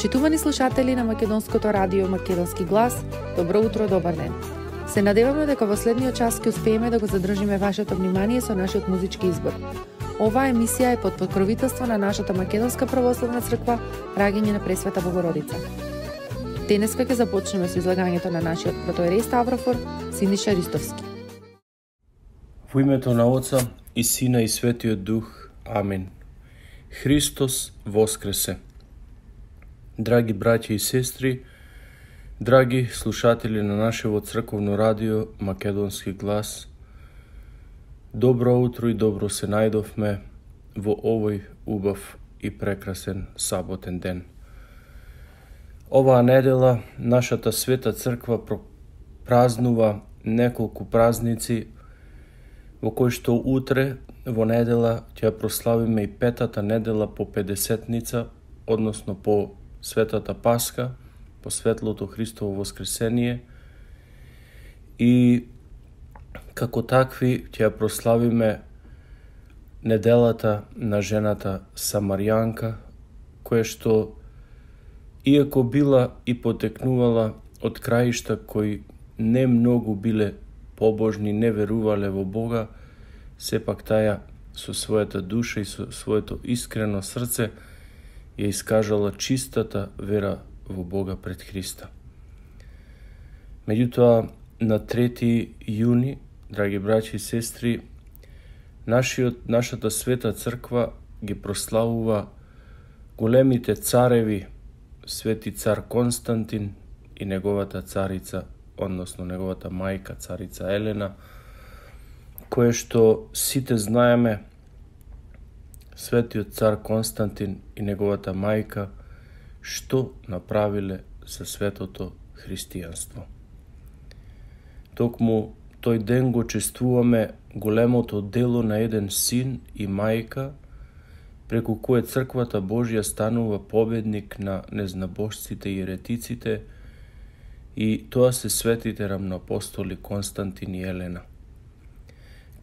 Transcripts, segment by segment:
Почитувани слушатели на Македонското радио Македонски глас, добро утро, добар ден. Се надеваме дека во следниот час ќе успееме да го задржиме вашето внимание со нашиот музички избор. Оваа емисија е под покровителство на нашата Македонска православна црква Раѓање на Пресвета Богородица. Денеска ќе започнеме со излагањето на нашиот протоиерей Ставрофор Синиша Ристовски. Во името на Отца и Сина и Светиот Дух. Амин. Христос воскресе. Драги браќа и сестри, драги слушатели на нашево црковно радио Македонски глас, добро утро и добро се најдовме во овој убав и прекрасен саботен ден. Оваа недела нашата света црква празнува неколку празници, во кои што утре во недела ќе прославиме и петата недела по Педесетница, односно по Светата Пасха, по светлото Христово воскресение, и како такви ќе прославиме неделата на жената Самарјанка, која што, иако била и потекнувала од краишта кои не многу биле побожни, не верувале во Бога, сепак таја со својата душа и со своето искрено срце ја искажала чистата вера во Бога пред Христа. Меѓутоа, на 3 јуни, драги браќи и сестри, нашата света црква ги прославува големите цареви, свети цар Константин и неговата царица, односно неговата мајка, царица Елена, кое што сите знаеме, светиот цар Константин и неговата мајка, што направиле со светото христијанство. Токму тој ден го чествуваме големото дело на еден син и мајка, преку кое црквата Божја станува победник на незнабожците и еретиците, и тоа се светите рамноапостоли Константин и Елена.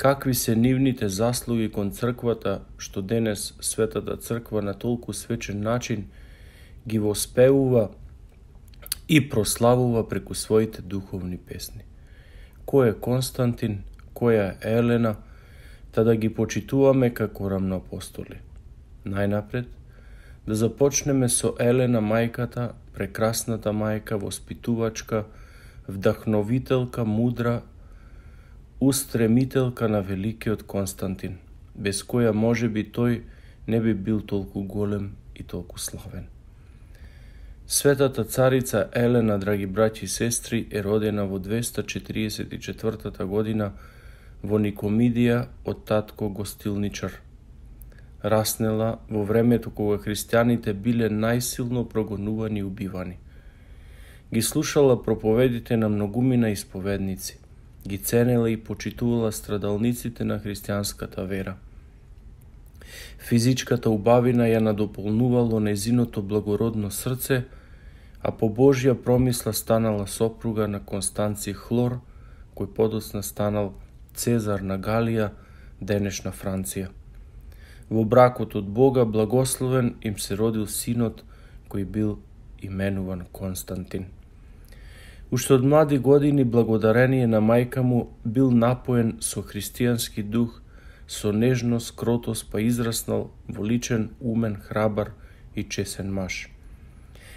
Какви се нивните заслуги кон црквата, што денес светата црква на толку свечен начин ги воспеува и прославува преку своите духовни песни. Кој е Константин, која е Елена, та да ги почитуваме како рамноапостоли. Најнапред, да започнеме со Елена мајката, прекрасната мајка, воспитувачка, вдахновителка, мудра, устремителка на великиот Константин, без која можеби тој не би бил толку голем и толку славен. Светата царица Елена, драги браќи и сестри, е родена во 244 година во Никомидија од татко гостилничар. Раснела во времето кога христијаните биле најсилно прогонувани и убивани. Ги слушала проповедите на многумина исповедници, ги ценела и почитувала страдалниците на христијанската вера. Физичката убавина ја надополнувало незиното благородно срце, а по Божја промисла станала сопруга на Констанци Хлор, кој подоцна станал Цезар на Галија, денешна Франција. Во бракот од Бога благословен им се родил синот кој бил именуван Константин. Уште од млади години, благодарение на мајка му, бил напоен со христијански дух, со нежност, кротост, па израснал во личен, умен, храбар и чесен маж.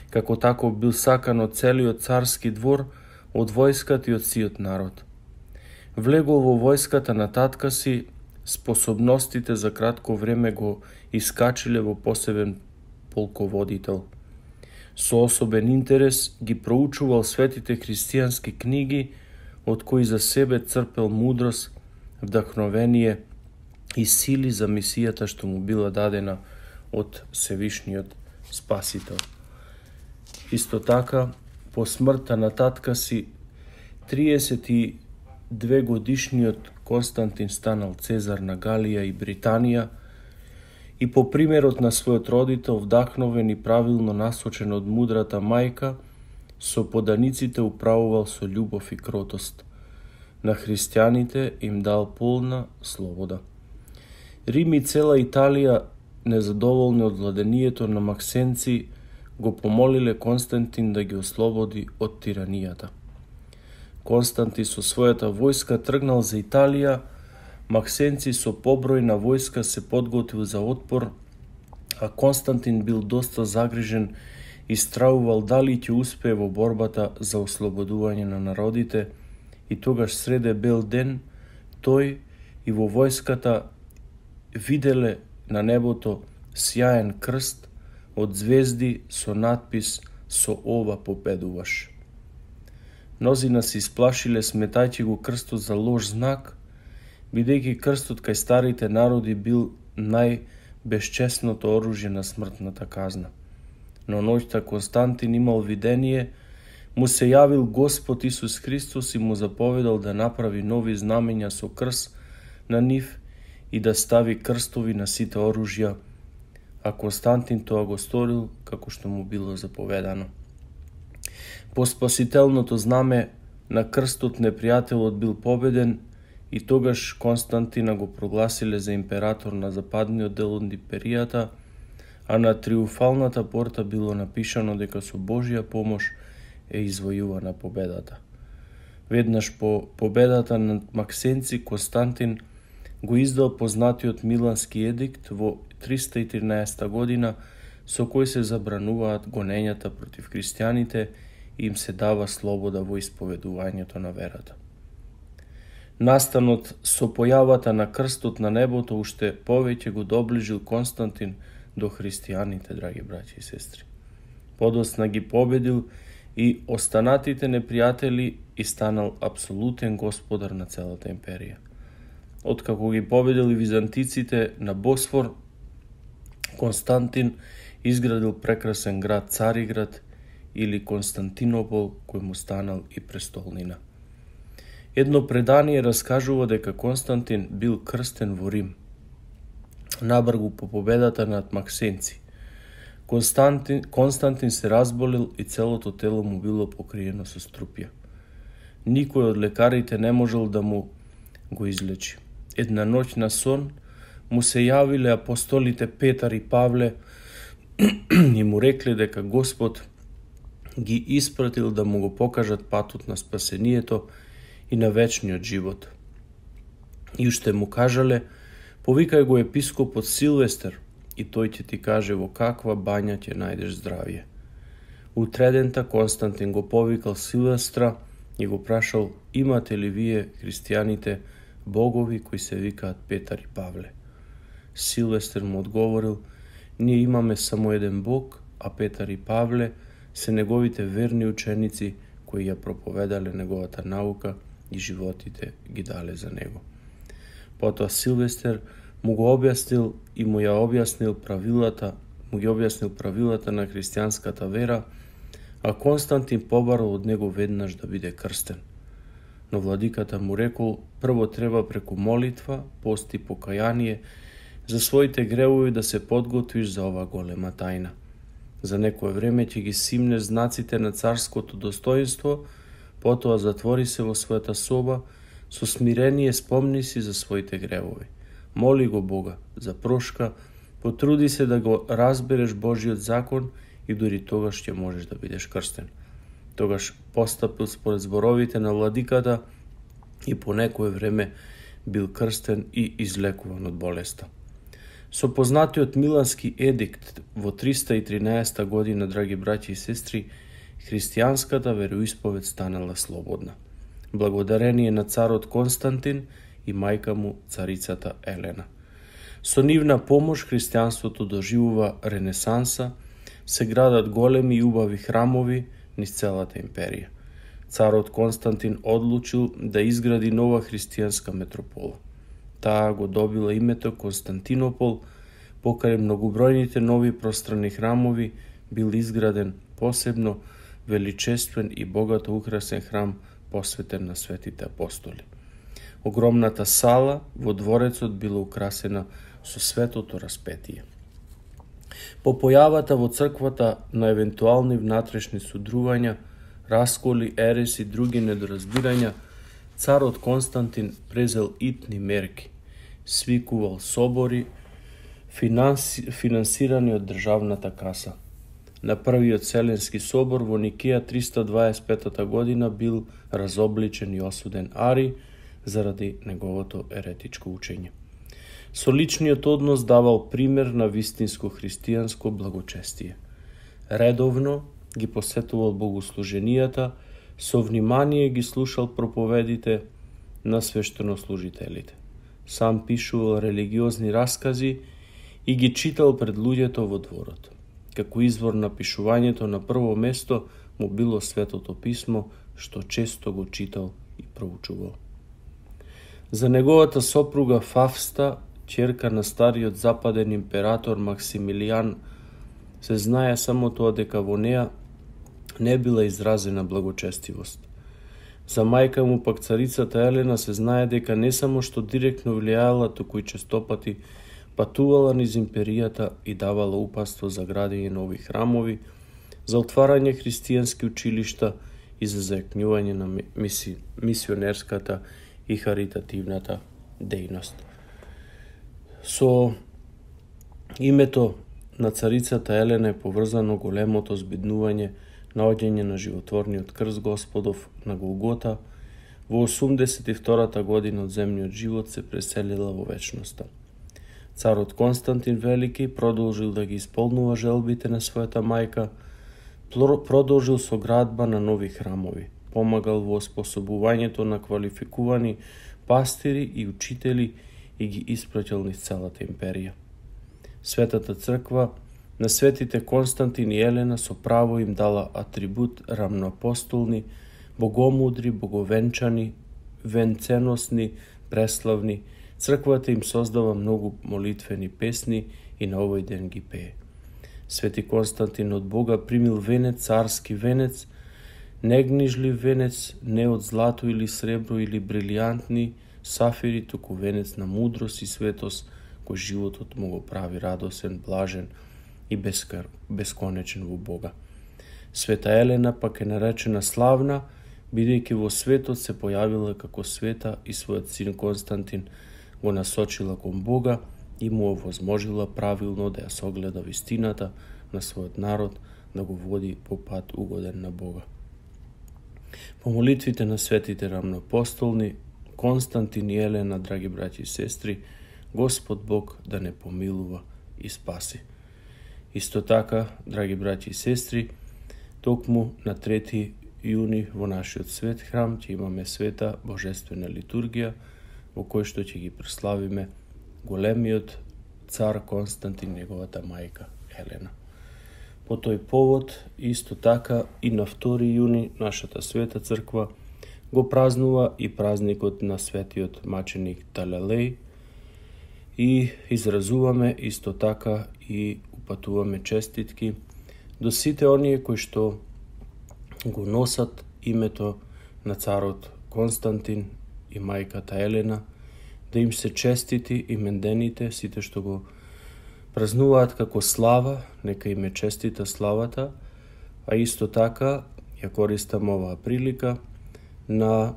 Како таков бил сакан од целиот царски двор, од војската и од сиот народ. Влегол во војската на татка си, способностите за кратко време го искачиле во посебен полководител. Со особен интерес ги проучувал светите христијански книги, од кои за себе црпел мудрост, вдахновение и сили за мисијата што му била дадена од Севишниот Спасител. Исто така, по смртта на татка си, 32 годишниот Константин станал Цезар на Галија и Британија, и по примерот на својот родител, вдахновен и правилно насочен од мудрата мајка, со поданиците управувал со љубов и кротост. На христијаните им дал полна слобода. Рим и цела Италија, незадоволни од владението на Максенци, го помолиле Константин да ги ослободи од тиранијата. Константин со својата војска тргнал за Италија, Максенци со побројна војска се подготвил за отпор, а Константин бил доста загрижен и страувал дали ќе успее во борбата за ослободување на народите, и тогаш среде бел ден тој и во војската виделе на небото сјаен крст од звезди со надпис «Со ова победуваш». Мнозина се исплашиле сметајќи го крстот за лош знак, бидејќи крстот кај старите народи бил најбесчесното оружје на смртната казна. Но ноќта Константин имал видение, му се јавил Господ Исус Христос и му заповедал да направи нови знамења со крст на нив и да стави крстови на сите оружја, а Константин тоа го сторил како што му било заповедано. По спасителното знаме на крстот непријателот бил победен и тогаш Константина го прогласиле за император на западниот дел од империјата, а на триумфалната порта било напишано дека со Божја помош е извојувана победата. Веднаш по победата над Максенци, Константин го издал познатиот Милански едикт во 313 година, со кој се забрануваат гонењата против христијаните и им се дава слобода во исповедувањето на верата. Настанот со појавата на крстот на небото уште повеќе го доближил Константин до христијаните, драги браќи и сестри. Подоцна ги победил и останатите непријатели и станал апсолутен господар на целата империја. Откако ги победил и византиците на Босфор, Константин изградил прекрасен град Цариград или Константинопол, кој му станал и престолнина. Едно предание раскажува дека Константин бил крстен во Рим, набргу по победата над Максенци. Константин се разболел и целото тело му било покриено со струпја. Никој од лекарите не можел да му го излечи. Една ноќ на сон му се јавиле апостолите Петар и Павле и му рекле дека Господ ги испратил да му го покажат патот на спасението и на вечниот живот. И уште му кажале: повикај го епископот Силвестер и тој ќе ти каже во каква бања ќе најдеш здравје. Утредента Константин го повикал Силвестра и го прашал: имате ли вие, христијаните, богови кои се викаат Петар и Павле? Силвестер му одговорил: ние имаме само еден Бог, а Петар и Павле се неговите верни ученици кои ја проповедале неговата наука и животите ги дале за него. Потоа Силвестер му ги објаснил правилата на христијанската вера, а Константин побарал од него веднаш да биде крстен. Но владиката му рекол: прво треба преку молитва, пост и покаяние за своите гревови да се подготвиш за ова голема тајна. За некое време ќе ги симнеш знаците на царското достоинство, потоа затвори се во својата соба, со смирение спомни си за своите гревови. Моли го Бога за прошка, потруди се да го разбереш Божиот закон и дури тогаш ќе можеш да бидеш крстен. Тогаш постапил според зборовите на владиката и по некое време бил крстен и излекуван од болеста. Со познатиот Милански едикт во 313 година, драги браќи и сестри, христијанската вероисповед станала слободна. Благодарение на царот Константин и мајка му царицата Елена. Со нивна помош христијанството доживува ренесанса, се градат големи и убави храмови низ целата империја. Царот Константин одлучил да изгради нова христијанска метропола. Таа го добила името Константинопол, покрај многобројните нови пространни храмови бил изграден посебно величествен и богато украсен храм посветен на светите апостоли. Огромната сала во дворецот била украсена со светото распетие. По појавата во црквата на евентуални внатрешни судрувања, расколи, ерес и други недоразбирања, царот Константин презел итни мерки, свикувал собори, финансирани од државната каса, на првиот Селенски собор во Никеја 325 година бил разобличен и осуден Ари заради неговото еретичко учење. Со личниот однос давал пример на вистинско христијанско благочестие. Редовно ги посетувал богослуженијата, со внимание ги слушал проповедите на свештенослужителите. Сам пишувал религиозни раскази и ги читал пред луѓето во дворот. Како извор на пишувањето на прво место му било Светото писмо, што често го читал и проучувал. За неговата сопруга Фавста, ќерка на стариот западен император Максимилијан, се знае само тоа дека во неа не била изразена благочестивост. За мајка му пак царицата Елена се знае дека не само што директно влијаела, туку и честопати патувала низ империјата и давала упатство за градење нови храмови, за отварање христијански училишта и за зајакнување на мисионерската и харитативната дејност. Со името на царицата Елена е поврзано големото збиднување наоѓање на животворниот крст Господов на Голгота. Во 82-та година од земниот живот се преселила во вечноста. Царот Константин Велики продолжил да ги исполнува желбите на својата мајка, продолжил со градба на нови храмови, помагал во способувањето на квалификувани пастири и учители и ги испраќал низ целата империја. Светата црква на светите Константин и Елена со право им дала атрибут рамноапостолни, богомудри, боговенчани, венценосни, преславни. Црквата им создава многу молитвени песни и на овој ден ги пее. Свети Константин од Бога примил венец, царски венец, негнижлив венец, не од злато или сребро или брилијантни сафири, туку венец на мудрост и светост, кој животот му го прави радосен, блажен и бесконечен во Бога. Света Елена пак е наречена славна, бидејќи во светот се појавила како света и својот син Константин го насочила кон Бога и му овозможила правилно да ја согледа вистината на својот народ, да го води по пат угоден на Бога. По молитвите на светите рамноапостолни Константин и Елена, драги браќи и сестри, Господ Бог да не помилува и спаси. Исто така, драги браќи и сестри, токму на 3 јуни во нашиот свет храм ќе имаме света божествена литургија, во кој што ќе ги прославиме големиот цар Константин, неговата мајка Елена. По тој повод, исто така и на 2 јуни, нашата света црква го празнува и празникот на светиот маченик Талелеј и изразуваме исто така и упатуваме честитки до сите оние кои што го носат името на царот Константин и мајката Елена, да им се честити имендените, сите што го празнуваат како слава, нека им е честита славата, а исто така ја користам оваа прилика на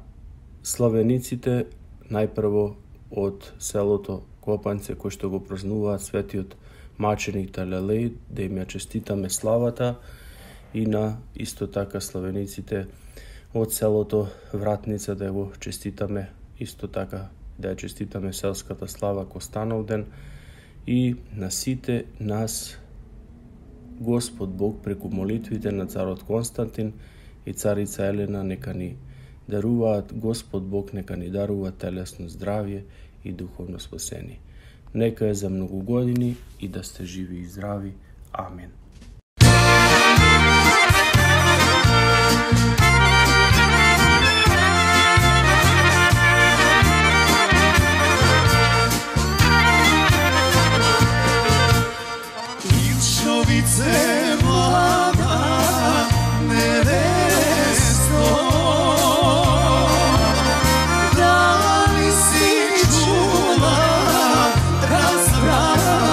славениците, најпрво од селото Копанце, кои што го празнуваат светиот маченик Талелеј, да им ја честитаме славата, и на исто така славениците од селото Вратница, да го честитаме исто така, да ја честитаме селската слава Костановден, и на сите нас Господ Бог преку молитвите на царот Константин и царица Елена нека ни даруваат, Господ Бог нека ни дарува телесно здравје и духовно спасение. Нека е за многу години и да сте живи и здрави. Амин. Илшовице млада, невесто, дали си чула разправа,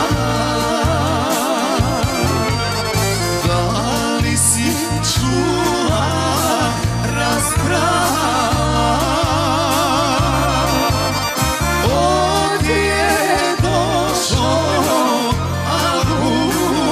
дали си чула разправа, од е дошол Агуто.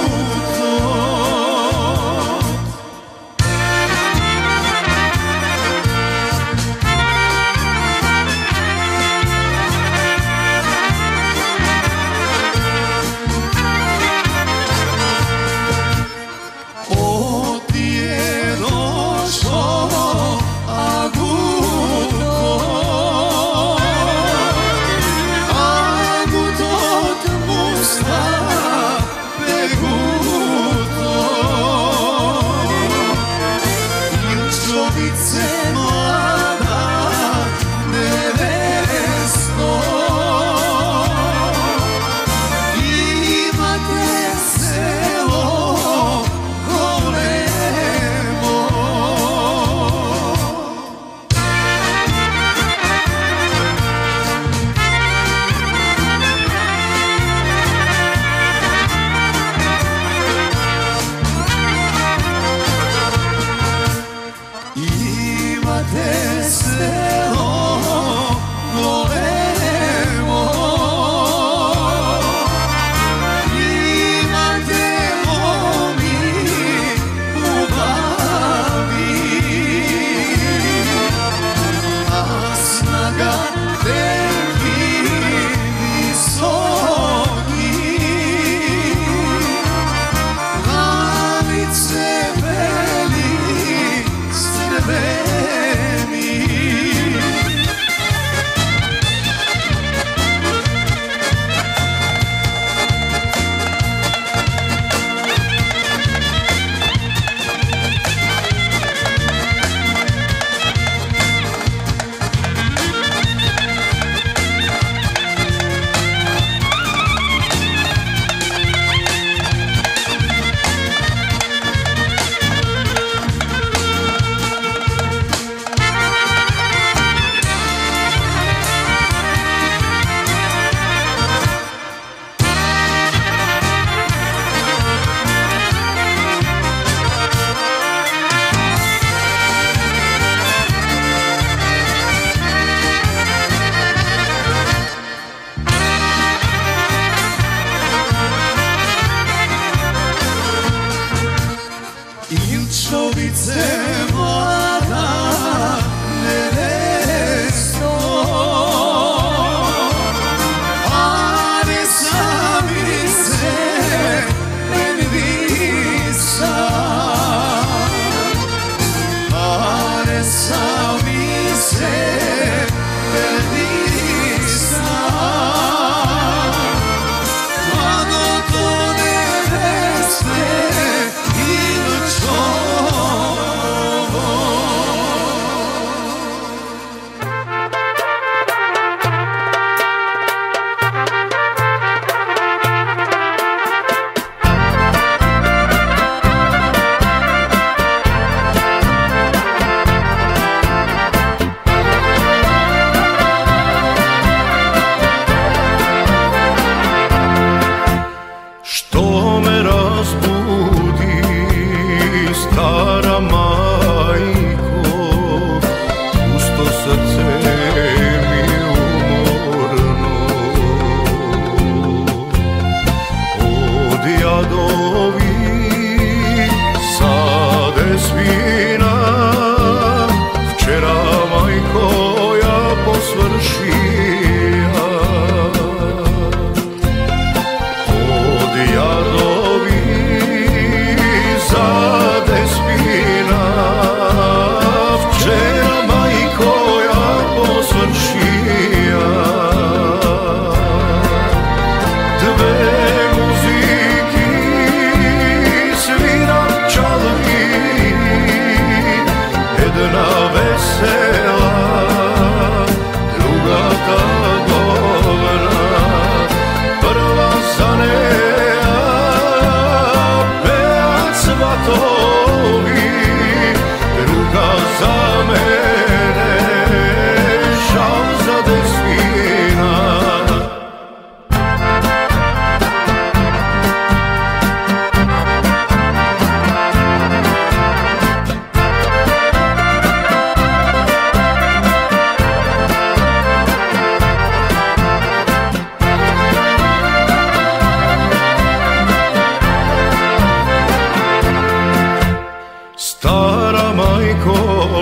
Stara majko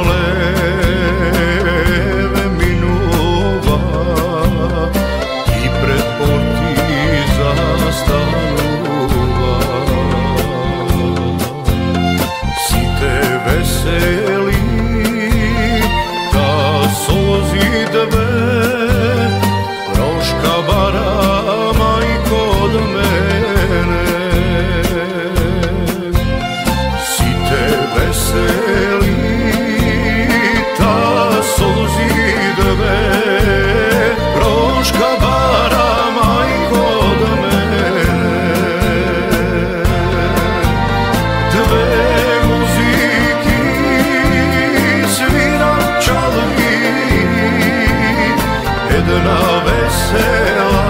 leve minuva i pred portiza stanuva. Si te veseli da sozi dve proška bara majko od mene. Veseli ta sozi dve proška bara majko od mene. Dve muziki svira čalgi, jedna vesela,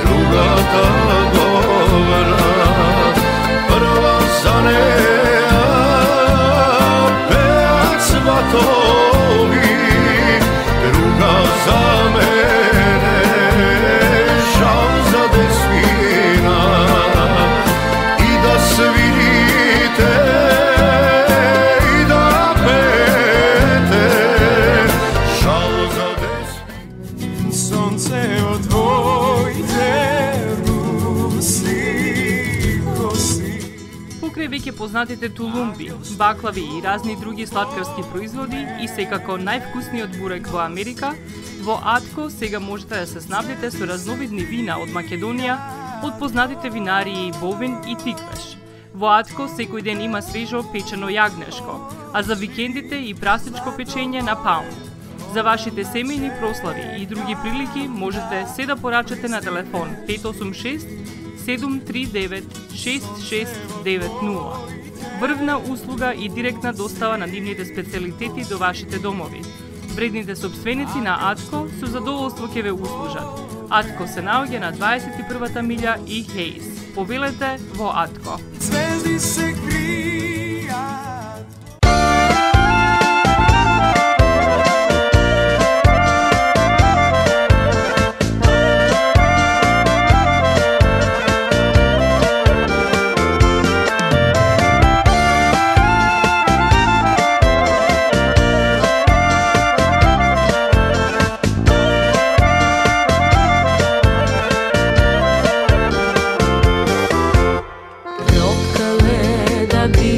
druga tagovna, prva za ne svatovi, druga za mene, žal za desvina i da svirite i da pete, žal za desvina. Sonce od tvojte rusi kosi. Покрај веќе познатите тулумби, баклави и разни други сладкарски производи и секако највкусниот бурек во Америка, во Атко сега можете да се снабдите со разновидни вина од Македонија, од познатите винарии Бовин и Тиквеш. Во Атко секој ден има свежо печено јагнешко, а за викендите и прасничко печење на паунд. За вашите семејни прослави и други прилики можете се да порачате на телефон 586 739 6690. Врвна услуга и директна достава на нивните специјалитети до вашите домови. Вредните собственици на Атко со задоволство ќе ве услужат. Атко се наоѓа на 21-та милја и Хейс. Повелете во Атко. Звезди се кријат. Da bi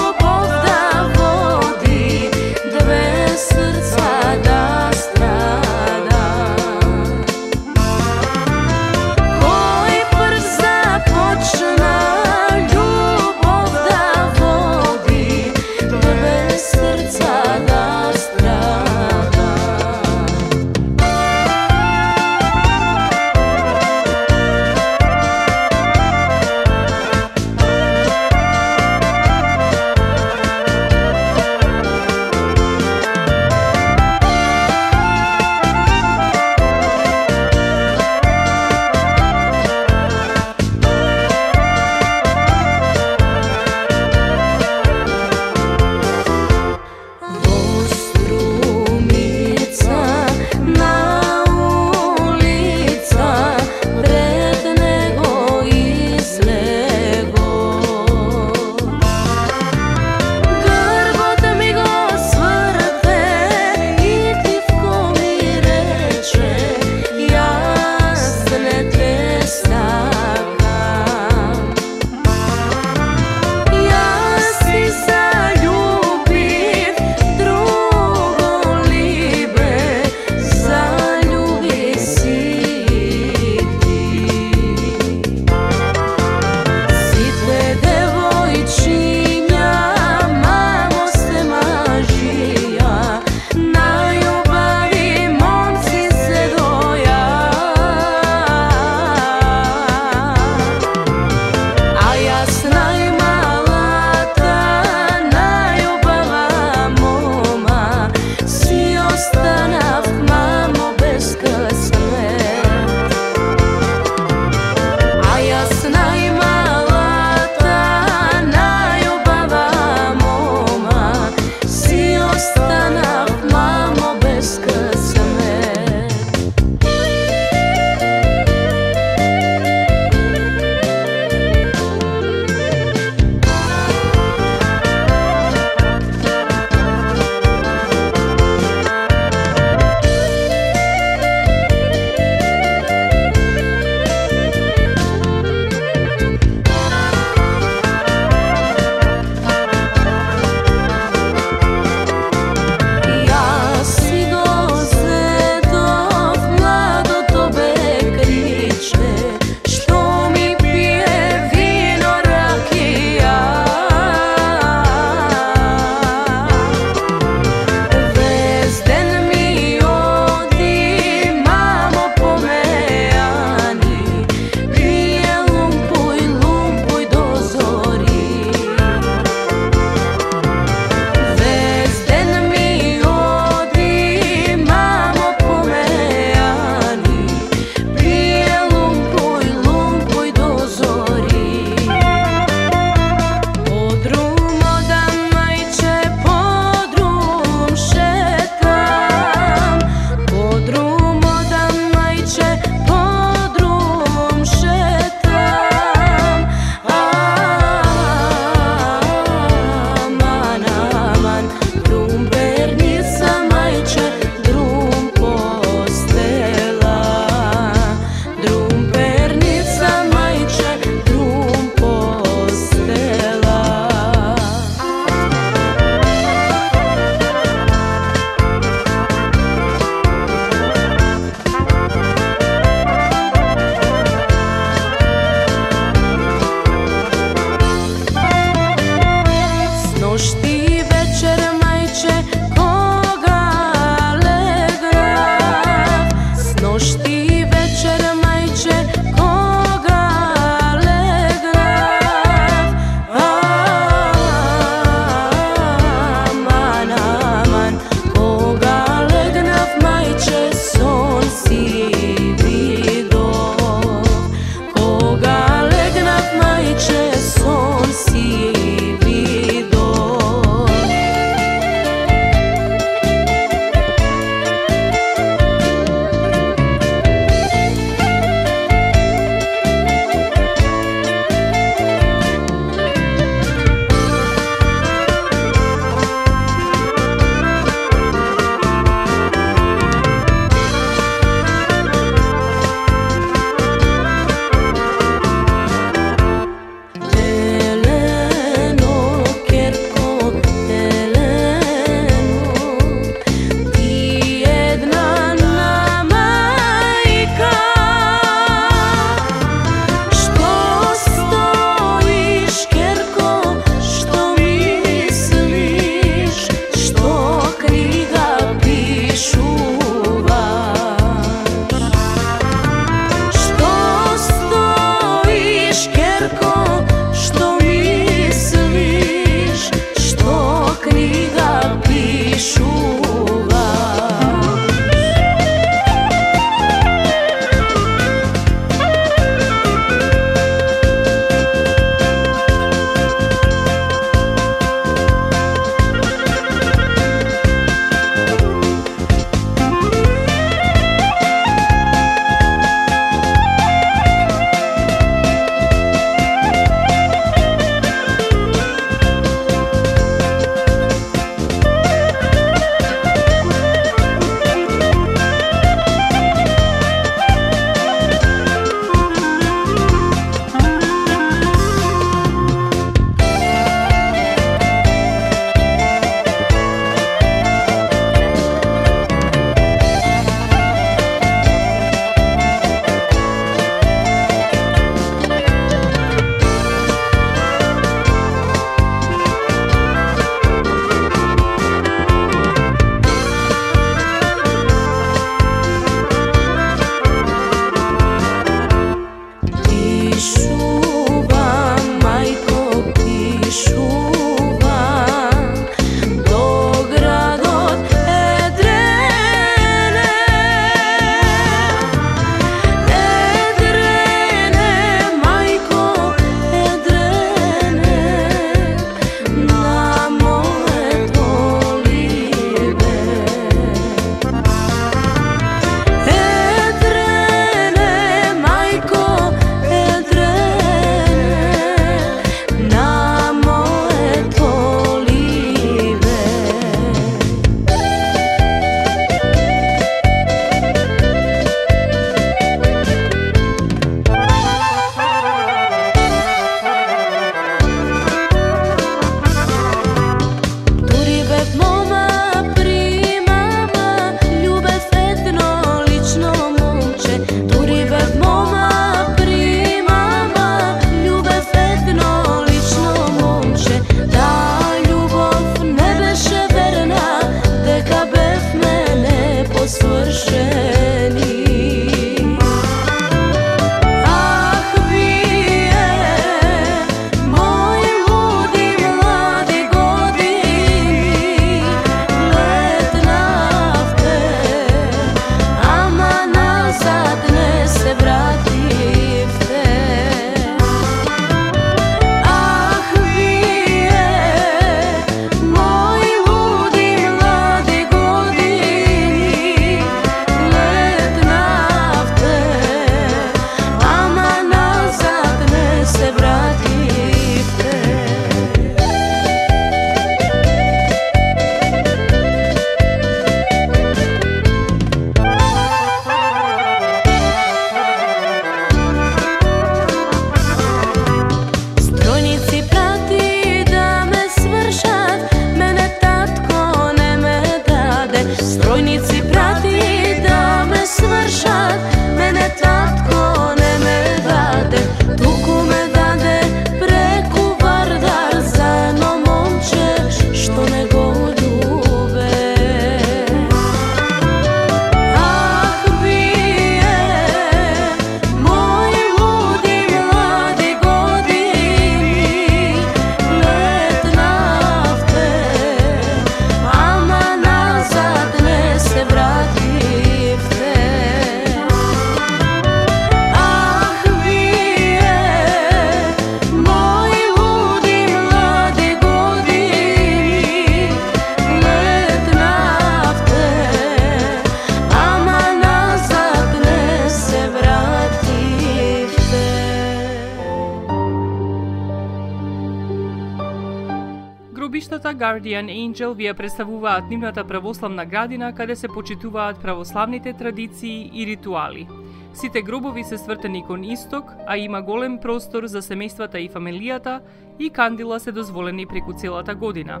Гробиштата Guardian Angel ви ја представуваат нивната православна градина каде се почитуваат православните традиции и ритуали. Сите гробови се свртени кон исток, а има голем простор за семејствата и фамилијата и кандила се дозволени преку целата година.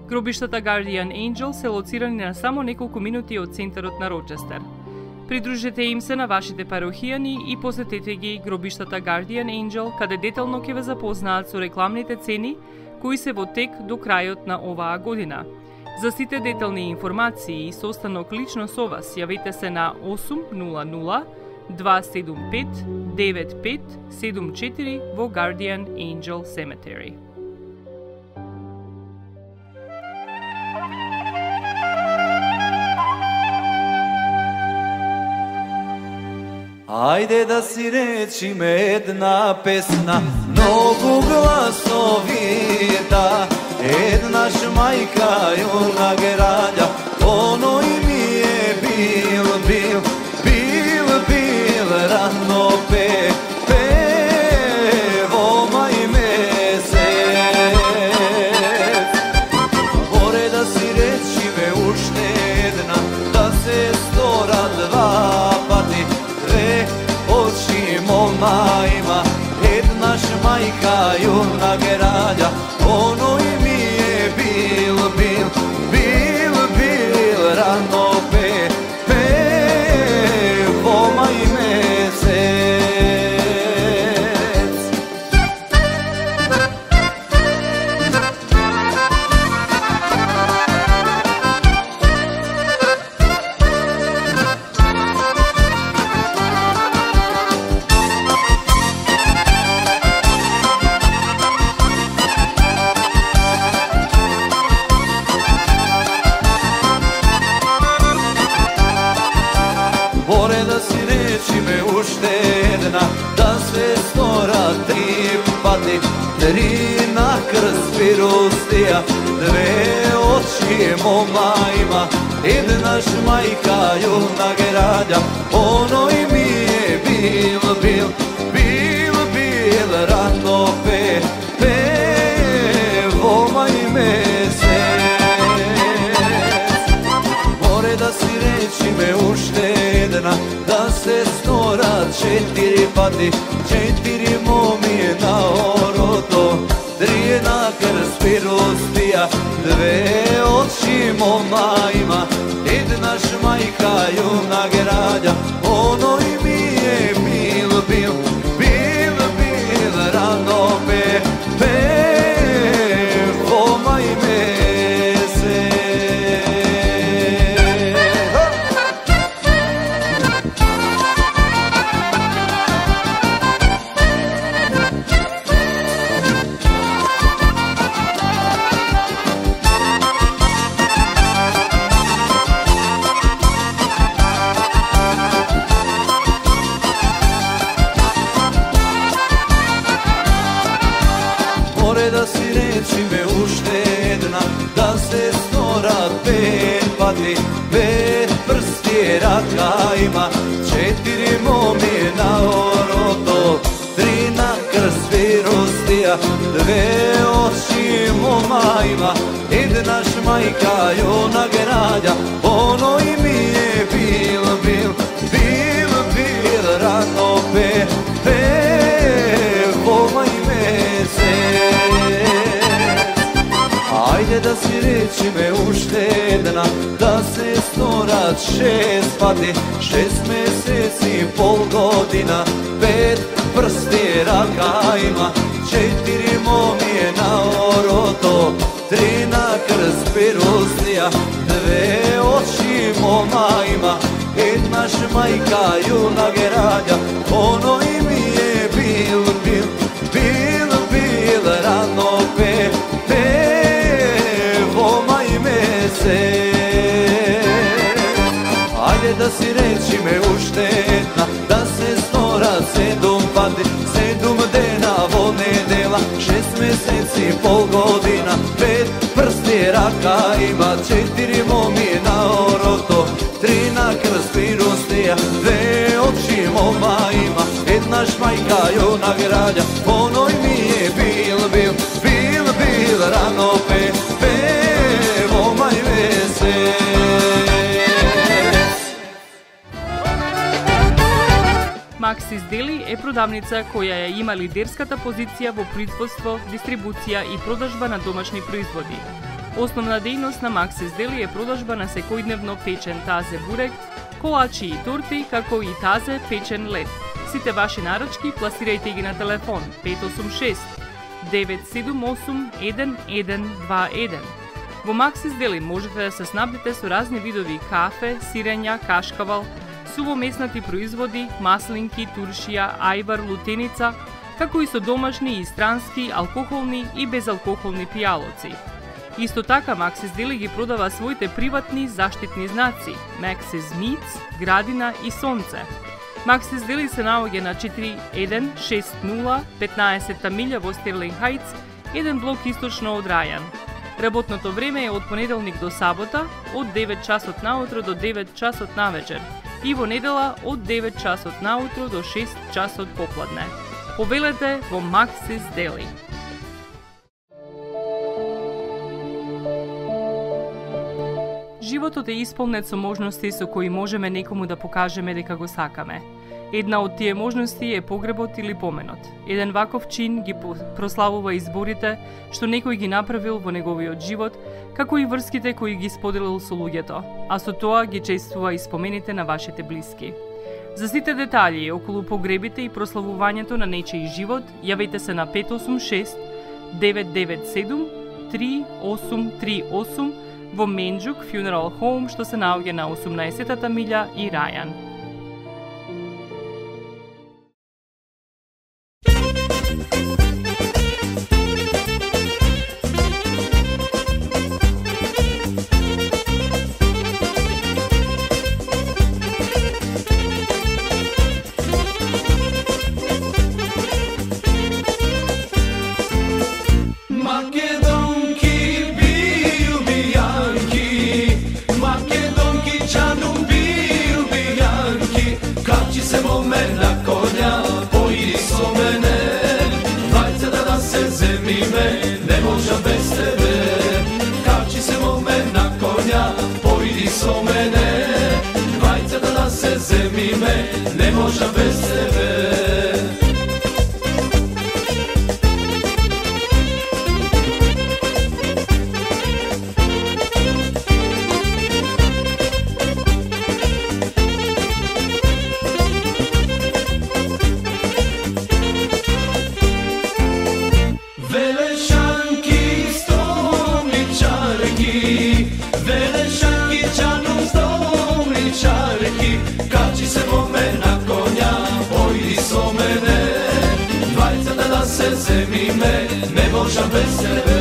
Гробиштата Guardian Angel се лоцирани на само неколку минути од центарот на Рочестер. Придружете им се на вашите парохијани и посетете ги гробиштата Guardian Angel, каде детално ќе ве запознаат со рекламните цени кои се во тек до крајот на оваа година. За сите детални информации и состанок лично со вас, јавете се на 800 275 9574 во Guardian Angel Cemetery. Ajde da si rečime jedna pesna, mnogo glasovita, jedna šmajka juna gralja, ono i mi je bil rano pevo maj mesec. Bore da si rečime uštedna, da se stora dva pati, oči moma ima, jedna šmajka juna gralja, ono i mi je bil rano pevo maj mesec. Bore da si rečime uštedna, da sve stora tri pati, tri na krst pirustija, dve oči moma ima, jedna šmajka juna gralja, ono i mi je bil rano pevo maj mesec. Bore da si rečime uštedna, da se stora četiri pati, četiri momije na oroto, tri na krst pirustija, dve oči moma ima, jedna šmajka juna gralja, ono i mi je bil rano pevo maj mesec. Da si rečime uštedna, da se stora pet pati, pet prsti raka ima, četiri momije na oroto, tri na krst pirustija, dve oči moma ima, jedna šmajka juna gralja, ono i mi je bil rano pevo maj mesec. Ajde da si rečime uštedna, da se snorac šest pati, 6 meseci, pol godina, pet prsti raka ima, četiri momije na oroto, tri na krst pirustija, dve oči moma ima, jedna šmajka juna gralja, ono i mi je bil rano pevo maj mesec. Ajde da si rečime uštedna, da se stora sedum pati, sedum dena vodne dela, 6 meseci, pol godina, pet prsti raka ima, četiri momije na oroto, tri na krst pirustija, dve oči moma ima, jedna šmajka juna gralja, ono i mi je bil rano pevo продавница која ја има лидерската позиција во производство, дистрибуција и продажба на домашни производи. Основна дејност на Максис Дели е продажба на секојдневно печен тазе бурек, колачи и торти, како и тазе печен лед. Сите ваши наручки пласирајте ги на телефон 586 978 1121. Во Максис Дели можете да се снабдите со разни видови кафе, сирења, кашкавал, сувомеснати производи, маслинки, туршија, ајвар, лутеница, како и со домашни и странски, алкохолни и безалкохолни пијалоци. Исто така Максис Дели ги продава своите приватни заштитни знаци Maxis Meats, Градина и Сонце. Максис Дели се наоѓа на 4160 15-та милја во Стерлинг Хајтс, еден блок источно од Рајан. Работното време е од понеделник до сабота, од 9 часот наутро до 9 часот навечер и во недела од 9 часот наутро до 6 часот попладне. Повелете во Максис Дели. Животот е исполнет со можности со кои можеме некому да покажеме дека го сакаме. Една од тие можности е погребот или поменот. Еден ваков чин ги прославува изборите што некој ги направил во неговиот живот, како и врските кои ги споделил со луѓето, а со тоа ги чествува и спомените на вашите блиски. За сите детали околу погребите и прославувањето на нечиј живот, јавете се на 586 997 3838 во Менџук Funeral Home, што се наоѓа на 18-та милја и Рајан. Ne možda bez tebe. Velešanki, stolničarki, velešanki, čanom stolničarki, kači se mome na konja, pojdi so mene, dvajcata da se zemime, ne možda bez tebe.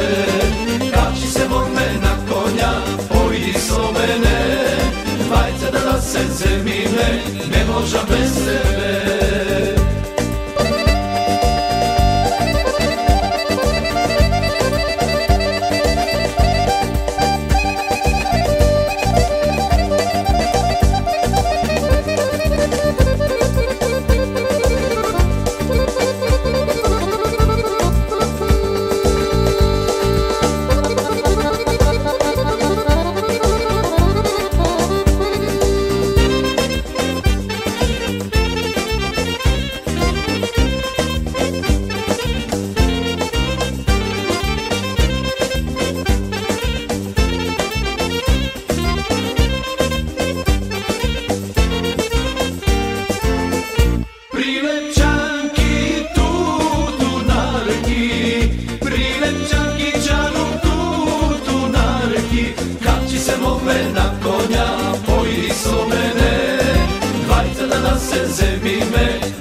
Kači se mome na konja, pojdi so mene, dvajcata da se zemime, ne možda bez tebe.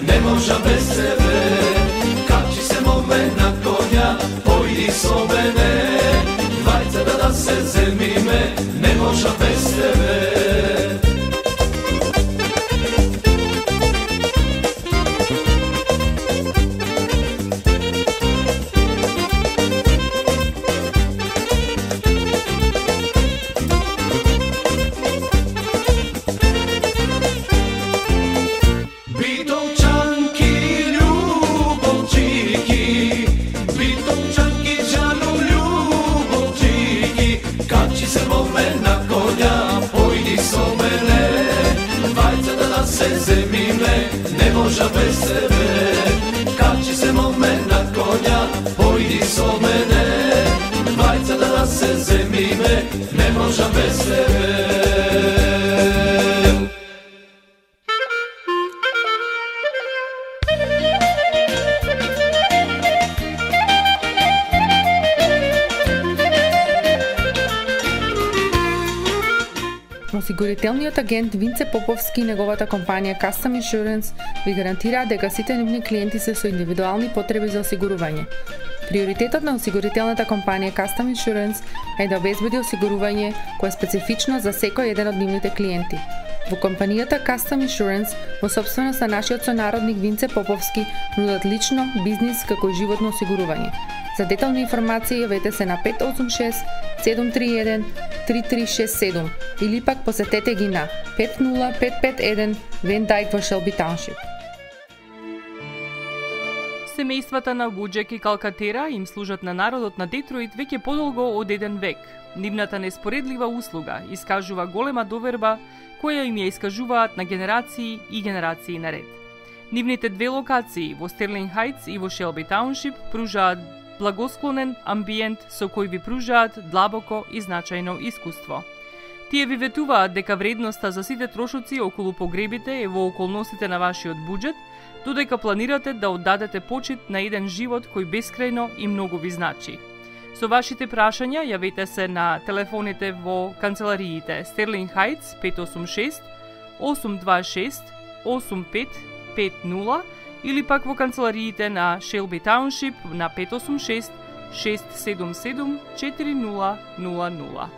Ne možda bez tebe, kači se mome na konja, pojdi so mene, dvajcata da se zemime, ne možda bez tebe. Se zemime, ne možda bez tebe. Ajde mome na konja, pojdi so mene, vajca da se zemime, ne možem bez tebe. Осигурителниот агент Винце Поповски и неговата компанија Custom Insurance ви гарантираат дека сите нивни клиенти се со индивидуални потреби за осигурување. Приоритетот на осигурителната компанија Custom Insurance е да обезбеди осигурување кое е специфично за секој еден од нивните клиенти. Во компанијата Custom Insurance, во собственост на нашиот сонародник Винце Поповски, нудат лично, бизнис како и животно осигурување. За детални информации јавете се на 586 731 3367 или пак посетете ги на 50551 Вен Дайк во Шелби Тауншип. Семејствата на Вуџек и Калкатера им служат на народот на Детройт веќе подолго од еден век. Нивната неспоредлива услуга искажува голема доверба која им ја искажуваат на генерации и генерации наред. Нивните две локации во Стерлинг Хајтс и во Шелби Тауншип пружаат благосклонен амбиент со кој ви пружаат длабоко и значајно искуство. Тие ви ветуваат дека вредноста за сите трошоци околу погребите е во околностите на вашиот буџет, додека планирате да оддадете почит на еден живот кој бескрајно и многу ви значи. Со вашите прашања јавете се на телефоните во канцелариите Стерлинг Хајтс 586 826 8550 или пак во канцелариите на Шелби Тауншип на 586 677 4000.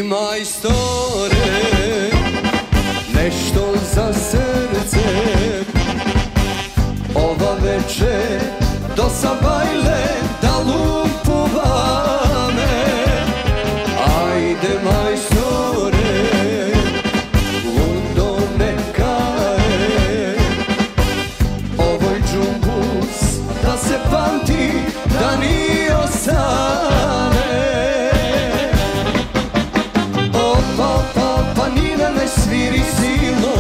Majstore, nešto za srce, ova večer do sabajle da lumpuvame. Ajde majstore, lundo neka je, ovoj džumbus da se pamti, da ni ostane. Sviri silno,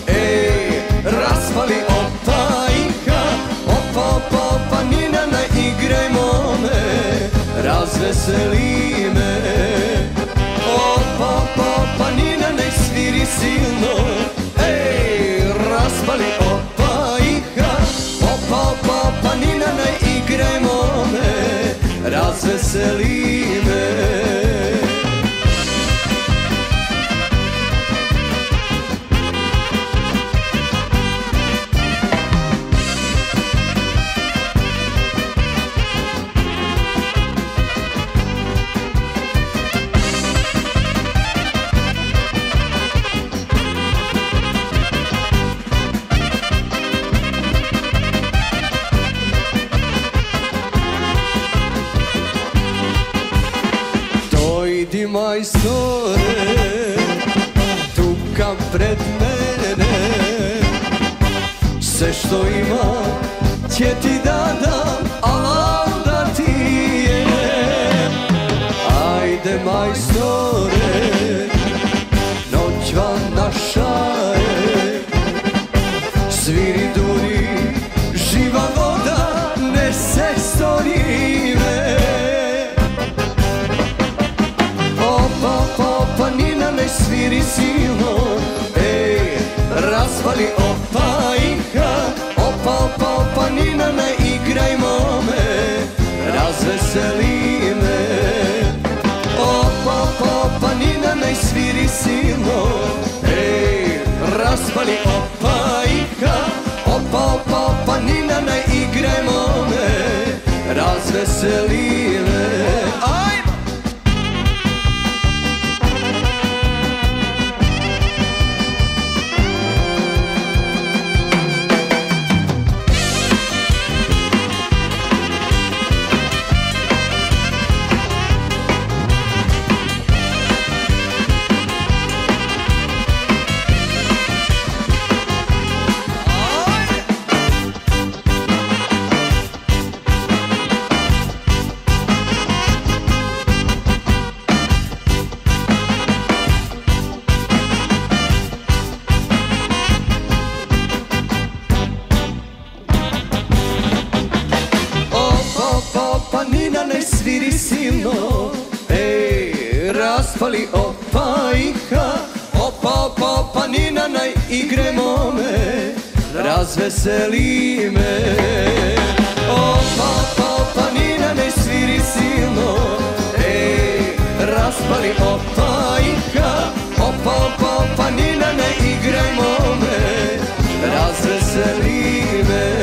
ej, raspali opajka, opa, opa, opa, nina, na igrajmo me, razveseli me. Opa, opa, opa, nina, ne sviri silno, ej, raspali opajka, opa, opa, opa, nina, na igrajmo me, razveseli me. Majstore, tuka pred mene, sve što imam će ti da dam, al da ti je. Ajde majstore, noć vam naša je, sviri duri, živa voda, nese stori me. Sviri silno, ej, raspali opajka, opa, opa, opa, nina, ne igrajmo me, razveseli me. Opa, opa, opa, nina, ne sviri silno, ej, raspali opajka, opa, opa, opa, nina, ne igrajmo me, razveseli me. Ajmo! igremo me, razveseli me. Opa, Nina me sviri silno, raspali opajka. Opa, Nina me igremo me, razveseli me.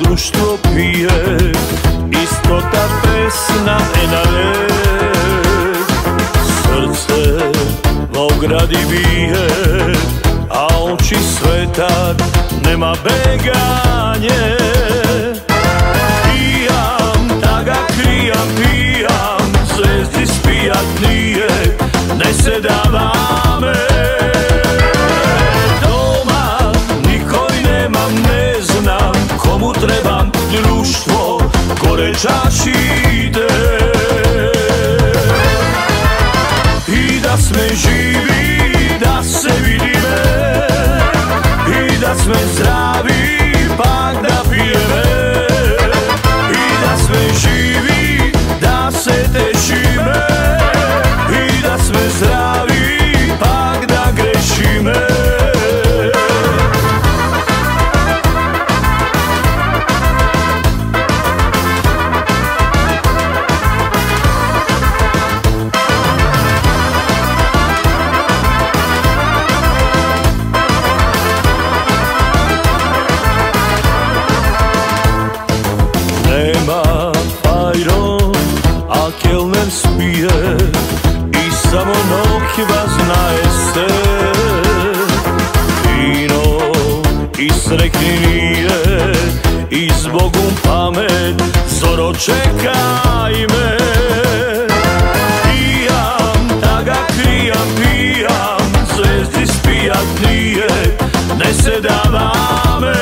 Društvo pije, istota pesna enale. Srce v ogradi bije, a oči svetak nema beganje. Pijam, da ga krijam, pijam, zvezdi spijat nije, ne se dava me. Doma nikoj nemam, ne znam komu trebam društvo, gore čaši ide. I da sme živi, da se vidime, i da sme zdravi, pak da pijeme. I da sme živi, da se tešime, i da sme zdravi, pak da grešime. Kelner spije i samo nokiva znaje se. Vino i srekni nije i zbogom pamet, zoro čekaj me. Pijam, da ga krijam, pijam, zvezdi spijat nije, ne se dava me.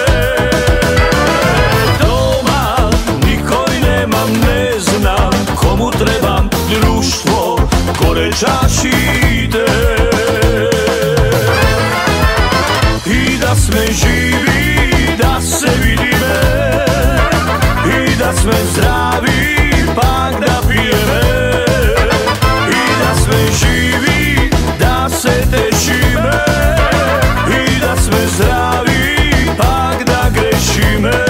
Doma nikoj nemam, ne znam komu trebam društvo, gore čaši ide. I da sme živi, da se vidime, i da sme zdravi, pak da pijeme. I da sme živi, da se tešime, i da sme zdravi, pak da grešime.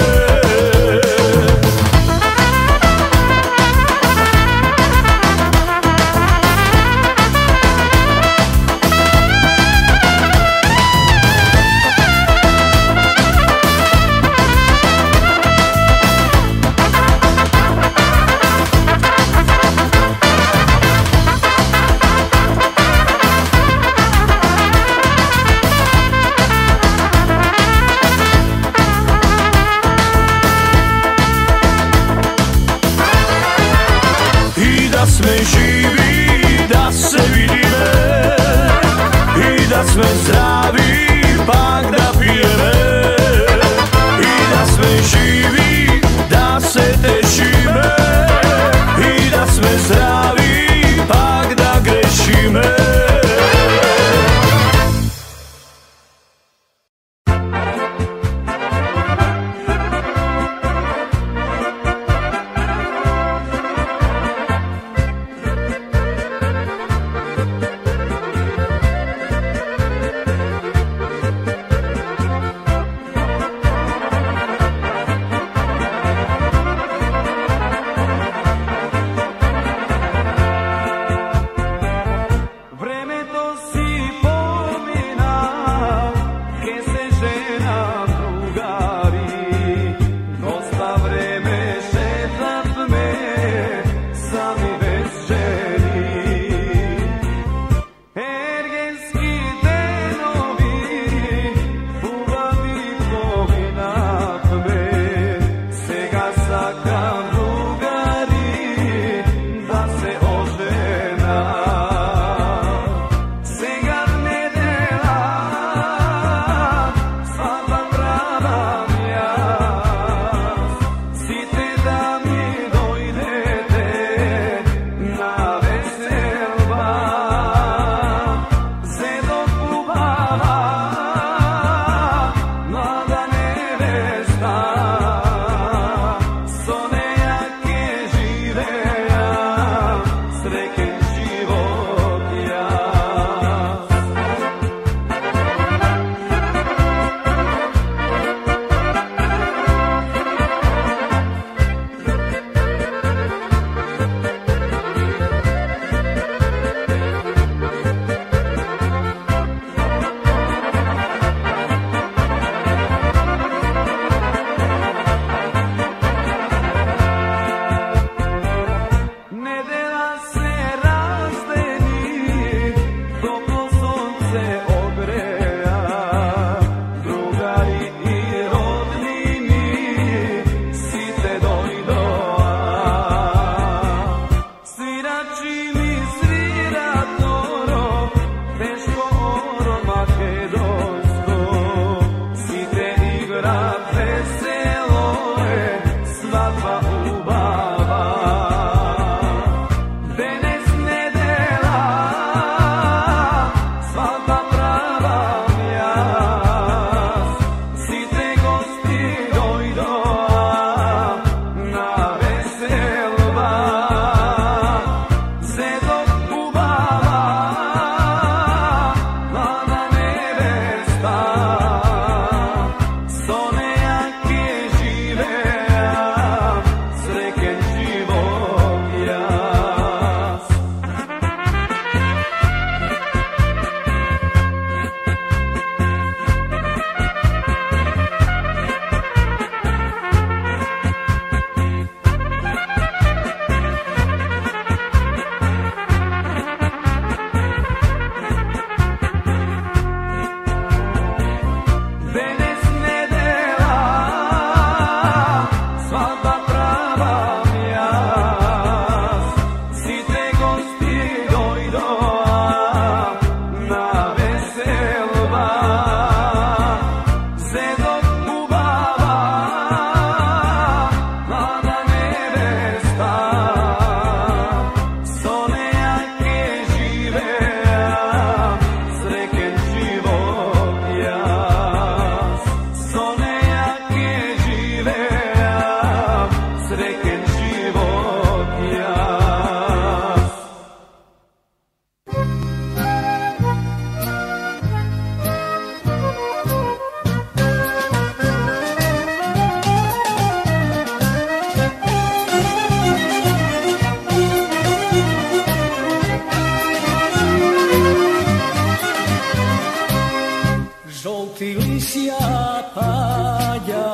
Lisja pađat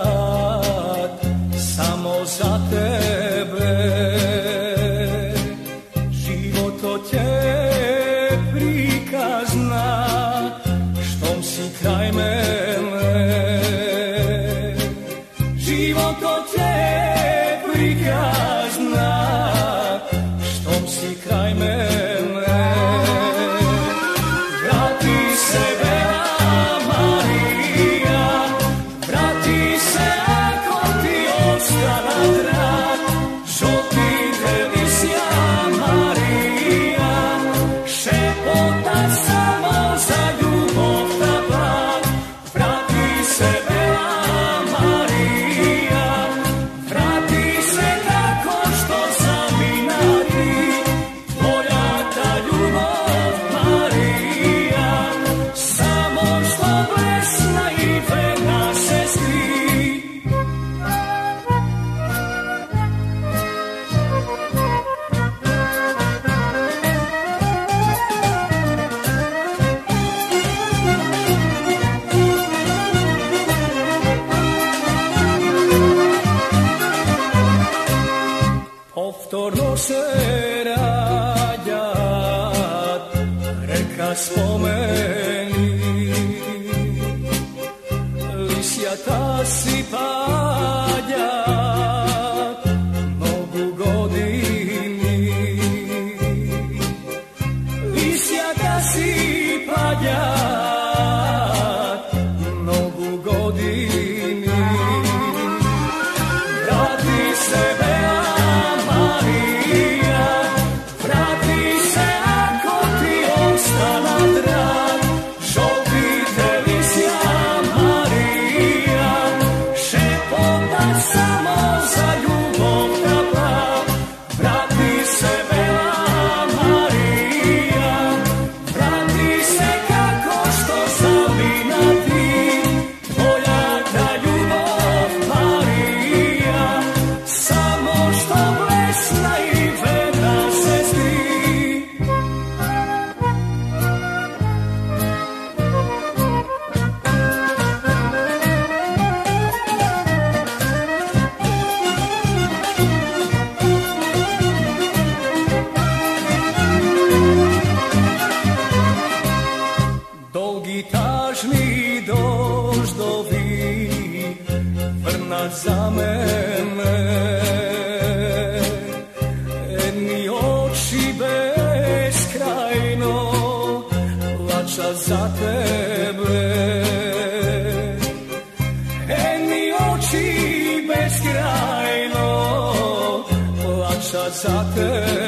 samo za tebe, život od te prikazna, štom si kraj mene. Život od te prikazna, štom si kraj mene. Vrati se Bela Marija, vrati se ako ti ostala drag, žuti Lisja Marija, šepota samo za ljubov ta blag. Vrati se Bela Marija, vrati se tako što zavinati, tvoja ta ljubav Marija, samo što blesna i verna sestri. Povtorno se rađat, reka spomeni, Lisja ta si pađat mnogu godini. Lisja ta si pađat mnogu godini. Vrati se Bela Marija, vrati se ako ti ostala drag, žuti Lisja Marija, šepota samo za ljubov ta blag. Vrati se Bela Marija, vrati se kako što zavinati, tvoja ta ljubav Marija, samo što blesna i verna sestri. Dolgi tažni doždovi, vrna za mene, jedni oči beskrajno plača za tebe. Jedni oči beskrajno plača za tebe.